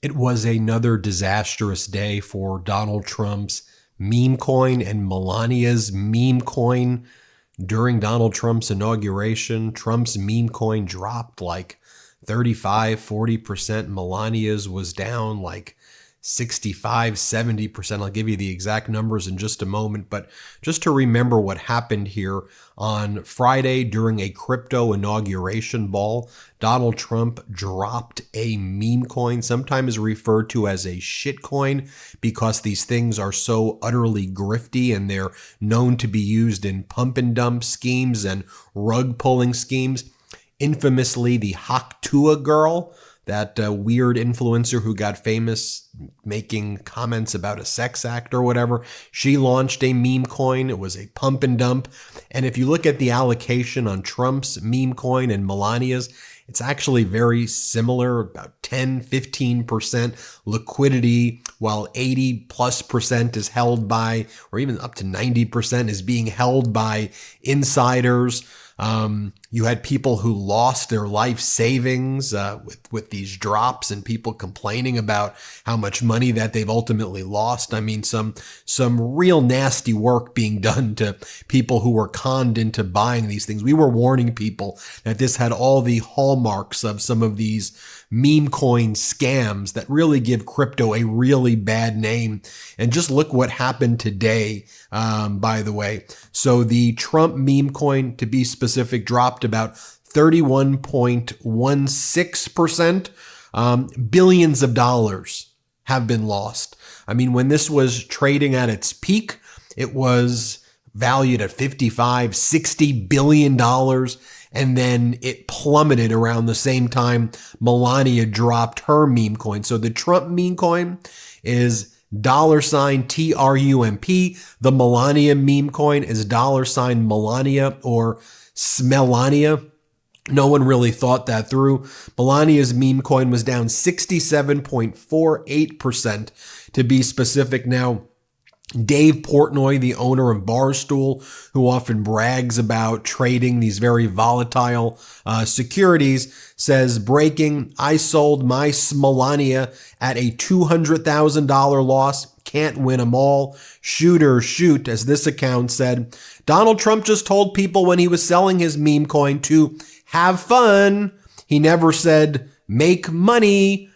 It was another disastrous day for Donald Trump's meme coin and Melania's meme coin. During Donald Trump's inauguration, Trump's meme coin dropped like 35-40%. Melania's was down like 65-70%. I'll give you the exact numbers in just a moment, but just to remember what happened here on Friday during a crypto inauguration ball, Donald Trump dropped a meme coin, sometimes referred to as a shit coin, because these things are so utterly grifty and they're known to be used in pump and dump schemes and rug pulling schemes. Infamously, the Haktua girl, that weird influencer who got famous making comments about a sex act or whatever, she launched a meme coin. It was a pump and dump. And if you look at the allocation on Trump's meme coin and Melania's, it's actually very similar, about 10-15% liquidity, while 80+% is held by, or even up to 90% is being held by insiders. You had people who lost their life savings with these drops, and people complaining about how much money that they've ultimately lost. I mean, some real nasty work being done to people who were conned into buying these things. We were warning people that this had all the hallmarks of some of these meme coin scams that really give crypto a really bad name. And just look what happened today, by the way. So the Trump meme coin, to be specific, dropped about 31.16%. Billions of dollars have been lost. I mean, when this was trading at its peak, it was valued at $55-60 billion. And then it plummeted around the same time Melania dropped her meme coin. So the Trump meme coin is $TRUMP. The Melania meme coin is $Melania or Smelania. No one really thought that through. Melania's meme coin was down 67.48% to be specific. Now, Dave Portnoy, the owner of Barstool, who often brags about trading these very volatile securities, says, breaking, I sold my Smelania at a $200,000 loss. Can't win them all. Shooter, shoot, as this account said. Donald Trump just told people when he was selling his meme coin to have fun. He never said make money.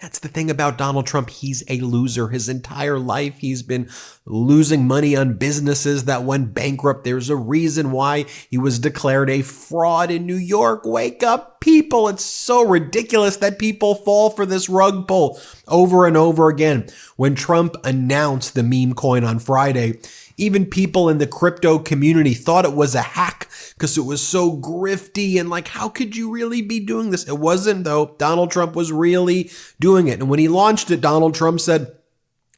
That's the thing about Donald Trump. He's a loser. His entire life, he's been losing money on businesses that went bankrupt. There's a reason why he was declared a fraud in New York. Wake up, people. It's so ridiculous that people fall for this rug pull over and over again. When Trump announced the meme coin on Friday, even people in the crypto community thought it was a hack because it was so grifty and like, how could you really be doing this? It wasn't, though. Donald Trump was really doing it. And when he launched it, Donald Trump said,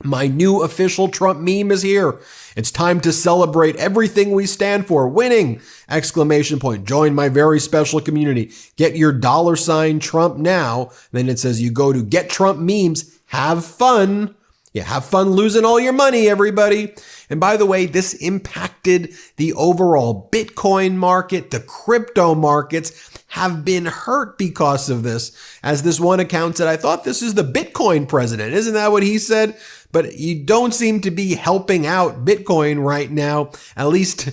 my new official Trump meme is here. It's time to celebrate everything we stand for. Winning! Exclamation point. Join my very special community. Get your $Trump now. Then it says you go to Get Trump Memes. Have fun. Yeah, have fun losing all your money, everybody. And by the way, this impacted the overall Bitcoin market. The crypto markets have been hurt because of this. As this one account said, I thought this is the Bitcoin president. Isn't that what he said? But you don't seem to be helping out Bitcoin right now, at least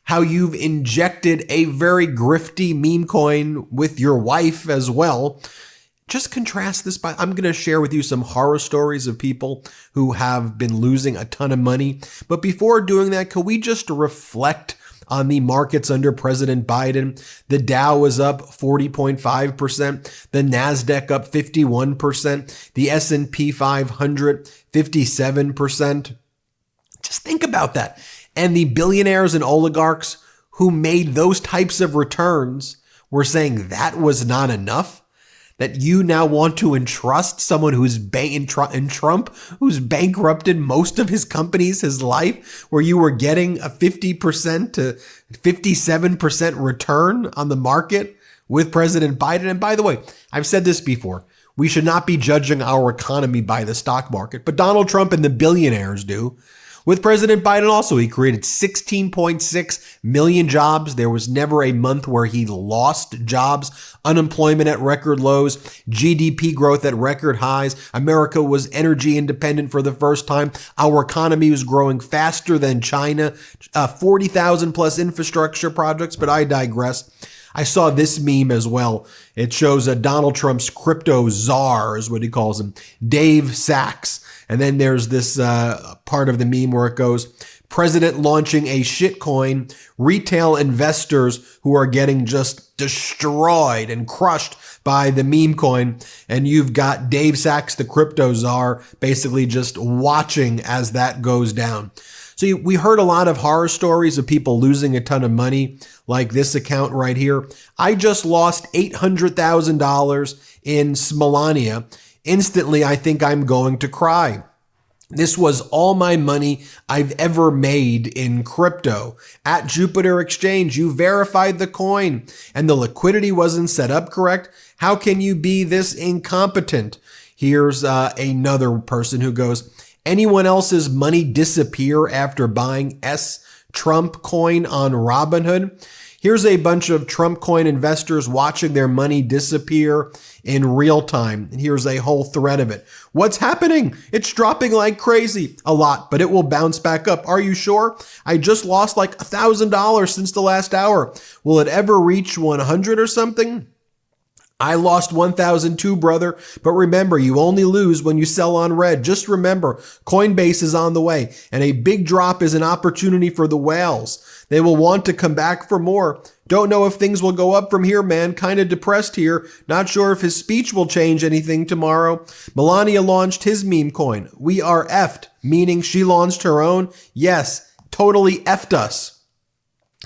how you've injected a very grifty meme coin with your wife as well. Just contrast this by, I'm going to share with you some horror stories of people who have been losing a ton of money. But before doing that, could we just reflect on the markets under President Biden? The Dow was up 40.5%, the NASDAQ up 51%, the S&P 500 57%. Just think about that. And the billionaires and oligarchs who made those types of returns were saying that was not enough. That you now want to entrust someone who's in Trump, who's bankrupted most of his companies, his life, where you were getting a 50% to 57% return on the market with President Biden. And by the way, I've said this before, we should not be judging our economy by the stock market, but Donald Trump and the billionaires do. With President Biden also, he created 16.6 million jobs. There was never a month where he lost jobs. Unemployment at record lows, GDP growth at record highs. America was energy independent for the first time. Our economy was growing faster than China. 40,000 plus infrastructure projects, but I digress. I saw this meme as well. It shows Donald Trump's crypto czar, is what he calls him, Dave Sachs. And then there's this part of the meme where it goes, President launching a shitcoin, retail investors who are getting just destroyed and crushed by the meme coin. And you've got Dave Sachs, the crypto czar, basically just watching as that goes down. So we heard a lot of horror stories of people losing a ton of money, like this account right here. I just lost $800,000 in Smolania. Instantly, I think I'm going to cry. This was all my money I've ever made in crypto. At Jupiter Exchange, you verified the coin and the liquidity wasn't set up correct. How can you be this incompetent? Here's another person who goes, anyone else's money disappear after buying Trump coin on Robinhood? Here's a bunch of Trump coin investors watching their money disappear in real time. And here's a whole thread of it. What's happening? It's dropping like crazy. A lot, but it will bounce back up. Are you sure? I just lost like $1,000 since the last hour. Will it ever reach 100 or something? I lost 1,002, brother. But remember, you only lose when you sell on red. Just remember, Coinbase is on the way, and a big drop is an opportunity for the whales. They will want to come back for more. Don't know if things will go up from here, man. Kind of depressed here. Not sure if his speech will change anything tomorrow. Melania launched his meme coin. We are effed, meaning she launched her own. Yes, totally effed us.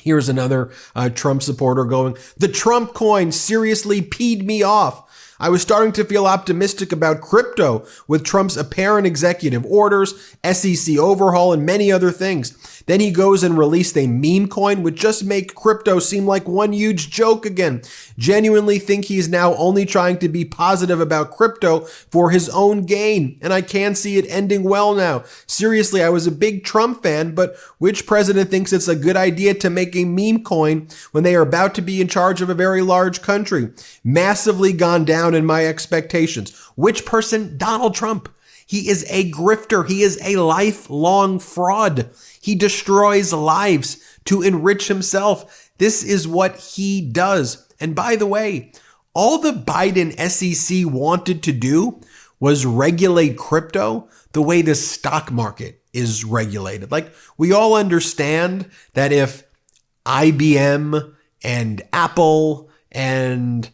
Here's another Trump supporter going, the Trump coin seriously peed me off. I was starting to feel optimistic about crypto with Trump's apparent executive orders, SEC overhaul, and many other things. Then he goes and released a meme coin which just make crypto seem like one huge joke again. Genuinely think he's now only trying to be positive about crypto for his own gain, and I can see it ending well now. Seriously, I was a big Trump fan, but which president thinks it's a good idea to make a meme coin when they are about to be in charge of a very large country? Massively gone down in my expectations. Which person? Donald Trump. He is a grifter. He is a lifelong fraud. He destroys lives to enrich himself. This is what he does. And by the way, all the Biden SEC wanted to do was regulate crypto the way the stock market is regulated. Like, we all understand that if IBM and Apple and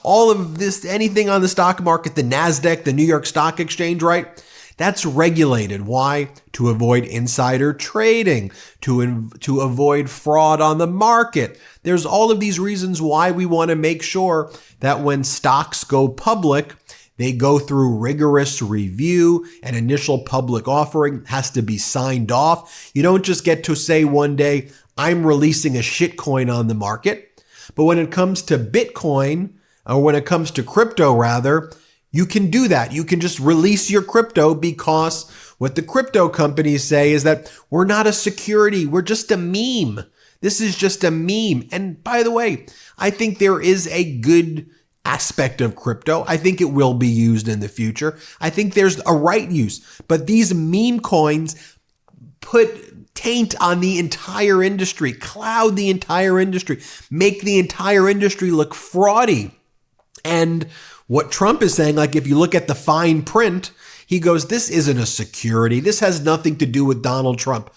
all of this, anything on the stock market, the NASDAQ, the New York Stock Exchange, right? That's regulated. Why? To avoid insider trading, to avoid fraud on the market. There's all of these reasons why we want to make sure that when stocks go public, they go through rigorous review. An initial public offering has to be signed off. You don't just get to say one day, I'm releasing a shitcoin on the market. But when it comes to Bitcoin, or when it comes to crypto rather, you can do that. You can just release your crypto because what the crypto companies say is that we're not a security. We're just a meme. This is just a meme. And by the way, I think there is a good aspect of crypto. I think it will be used in the future. I think there's a right use. But these meme coins put taint on the entire industry, cloud the entire industry, make the entire industry look fraudy. And what Trump is saying, like if you look at the fine print, he goes, this isn't a security. This has nothing to do with Donald Trump.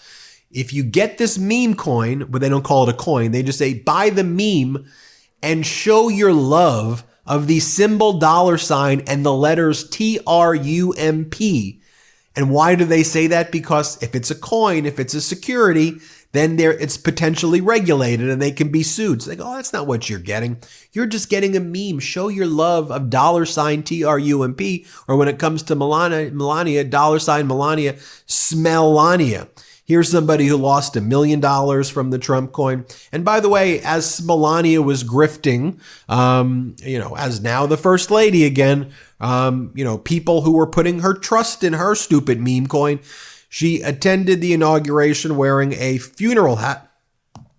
If you get this meme coin, but they don't call it a coin, they just say buy the meme and show your love of the symbol $sign and the letters TRUMP. And why do they say that? Because if it's a coin, if it's a security, then it's potentially regulated and they can be sued. So they go, oh, that's not what you're getting. You're just getting a meme. Show your love of $sign TRUMP. Or when it comes to Melania, $sign Melania, Smellania. Here's somebody who lost $1 million from the Trump coin. And by the way, as Melania was grifting, as now the first lady again, people who were putting her trust in her stupid meme coin, She attended the inauguration wearing a funeral hat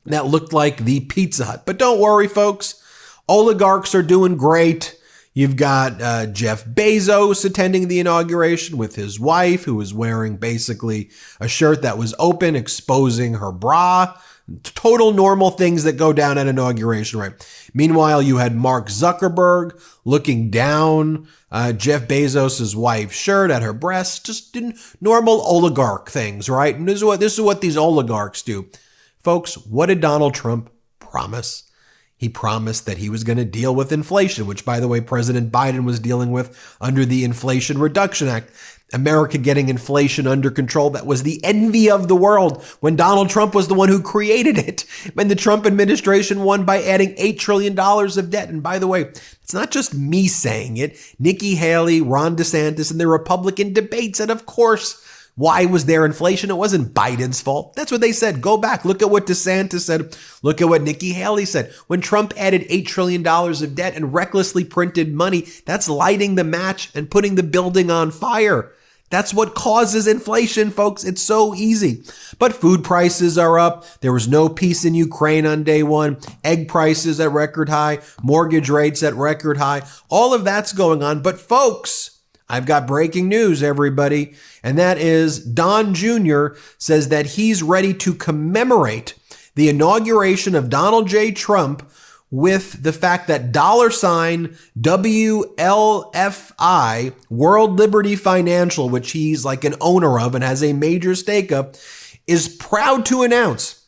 that looked like the Pizza Hut. But don't worry, folks. Oligarchs are doing great. You've got Jeff Bezos attending the inauguration with his wife, who was wearing basically a shirt that was open, exposing her bra. Total normal things that go down at inauguration, right? Meanwhile, you had Mark Zuckerberg looking down Jeff Bezos' wife's shirt at her breast, just normal oligarch things, right? And this is what these oligarchs do. Folks, what did Donald Trump promise? He promised that he was going to deal with inflation, which, by the way, President Biden was dealing with under the Inflation Reduction Act. America getting inflation under control. That was the envy of the world when Donald Trump was the one who created it. And the Trump administration won by adding $8 trillion of debt. And by the way, it's not just me saying it. Nikki Haley, Ron DeSantis, and the Republican debates. And of course, why was there inflation? It wasn't Biden's fault. That's what they said. Go back. Look at what DeSantis said. Look at what Nikki Haley said. When Trump added $8 trillion of debt and recklessly printed money, that's lighting the match and putting the building on fire. That's what causes inflation, folks. It's so easy. But food prices are up. There was no peace in Ukraine on day one. Egg prices at record high. Mortgage rates at record high. All of that's going on. But folks, I've got breaking news, everybody. And that is Don Jr. says that he's ready to commemorate the inauguration of Donald J. Trump with the fact that $WLFI, World Liberty Financial, which he's like an owner of and has a major stake of, is proud to announce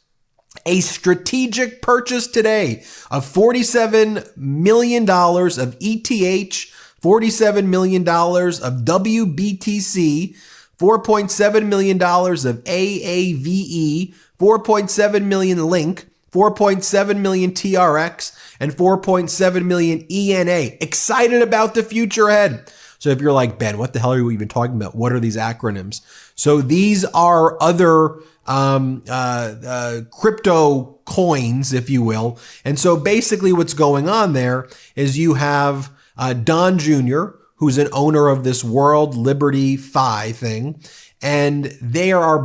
a strategic purchase today of $47 million of ETH, $47 million of WBTC, $4.7 million of AAVE, $4.7 million Link, 4.7 million TRX, and 4.7 million ENA. Excited about the future ahead. So if you're like, Ben, what the hell are you even talking about? What are these acronyms? So these are other crypto coins, if you will. And so basically what's going on there is you have Don Jr., who's an owner of this World Liberty Fi thing, and they're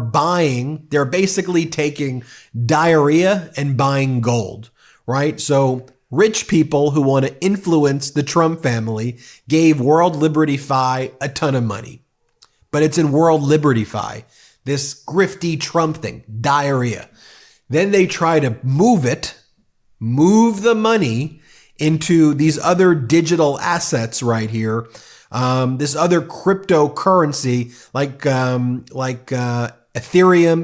basically taking diarrhea and buying gold, right? So rich people who want to influence the Trump family gave World Liberty Fi a ton of money. But it's in World Liberty Fi, this grifty Trump thing, diarrhea. Then they try to move the money into these other digital assets right here. This other cryptocurrency like Ethereum,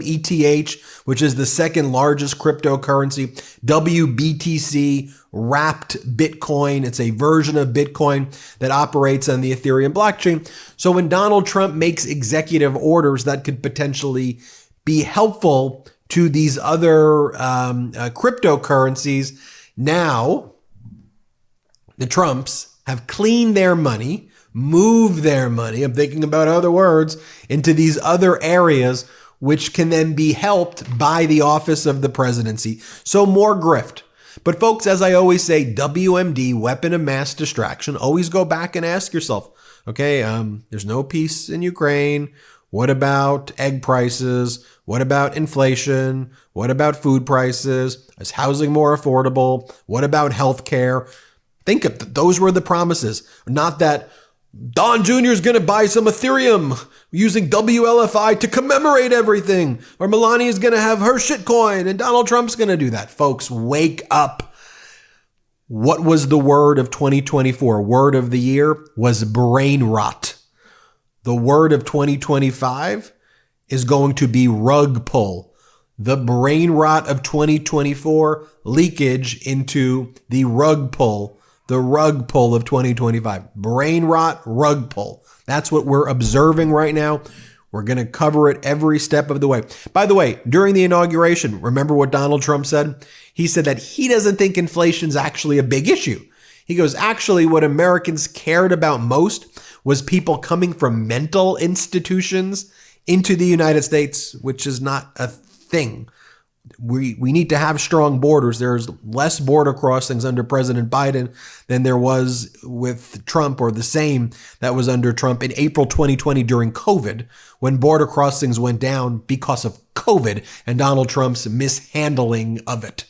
ETH, which is the second largest cryptocurrency, WBTC, wrapped Bitcoin. It's a version of Bitcoin that operates on the Ethereum blockchain. So when Donald Trump makes executive orders that could potentially be helpful to these other cryptocurrencies, now the Trumps have cleaned their money, move their money, I'm thinking about other words, into these other areas, which can then be helped by the office of the presidency. So more grift. But folks, as I always say, WMD, weapon of mass distraction, always go back and ask yourself, okay, there's no peace in Ukraine. What about egg prices? What about inflation? What about food prices? Is housing more affordable? What about healthcare? Think of those were the promises, not that Don Jr. is going to buy some Ethereum using WLFI to commemorate everything, or Melania is going to have her shitcoin and Donald Trump's going to do that. Folks, wake up. What was the word of 2024? Word of the year was brain rot. The word of 2025 is going to be rug pull. The brain rot of 2024, leakage into the rug pull. The rug pull of 2025. Brain rot, rug pull. That's what we're observing right now. We're going to cover it every step of the way. By the way, during the inauguration, remember what Donald Trump said? He said that he doesn't think inflation's actually a big issue. He goes, actually, what Americans cared about most was people coming from mental institutions into the United States, which is not a thing. we need to have strong borders. There's less border crossings under President Biden than there was with Trump, or the same that was under Trump in April 2020 during COVID, when border crossings went down because of COVID and Donald Trump's mishandling of it.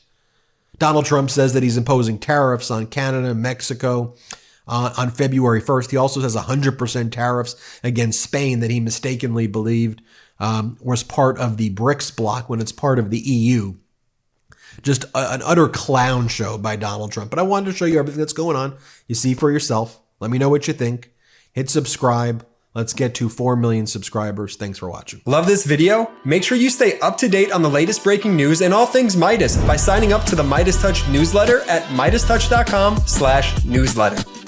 Donald Trump says that he's imposing tariffs on Canada and Mexico on February 1st. He also says 100% tariffs against Spain that he mistakenly believed was part of the BRICS bloc when it's part of the EU. Just an utter clown show by Donald Trump. But I wanted to show you everything that's going on. You see for yourself. Let me know what you think. Hit subscribe. Let's get to 4 million subscribers. Thanks for watching. Love this video? Make sure you stay up to date on the latest breaking news and all things Midas by signing up to the MeidasTouch newsletter at MeidasTouch.com/newsletter.